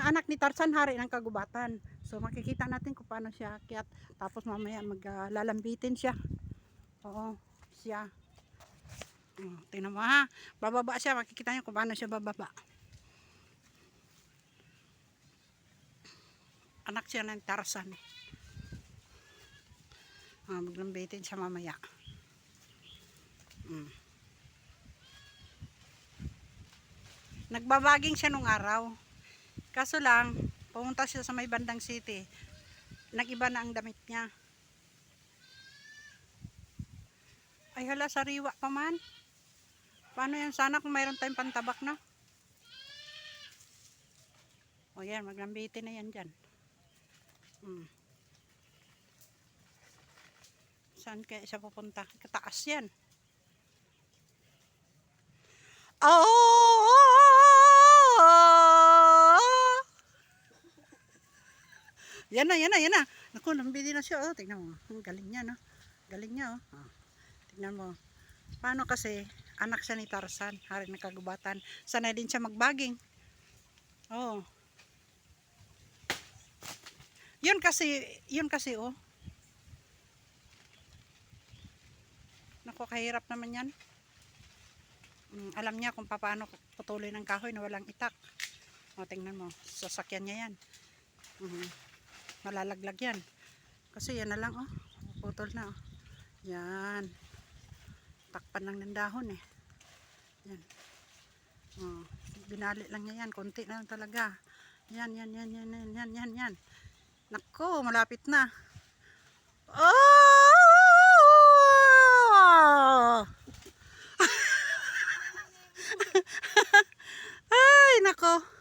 anak ni Tarzan, hari ng kagubatan. So makikita natin kung paano siya akyat. Tapos mamaya maglalambitin siya. Oo, siya. Tingnan mo ha. Bababa siya, makikita niyo kung paano siya bababa. Anak siya ng Tarzan. Maglambitin siya mamaya. Nagbabaging siya nung araw. Kaso lang, pumunta siya sa may bandang city. Nag-iba na ang damit niya. Ay hala, sariwa pa man. Paano yan? Sana kung mayroon tayong pantabak na. O yan, maglambitin na yan dyan. Saan kaya siya pupunta? Kataas yan. Oh! Yan na, yan na, yan na. Naku, nambili na siya. Oh, tingnan mo. Ang galing niya, no? Galing niya, oh. Tingnan mo. Paano kasi, anak siya ni Tarzan, hari ng kagubatan. Sanay din siya magbaging. Oh. Yun kasi, oh. Naku, kahirap naman yan. Alam niya kung paano putulin ng kahoy na walang itak. O, tingnan mo. Sasakyan niya yan. Malalaglag yan. Kasi yan na lang, oh. Putol na, oh. Yan. Takpan lang ng dahon, eh. Yan. Oh, binali lang niya yan. Konti na lang talaga. Yan. Naku, malapit na. Oh! Ay, nako.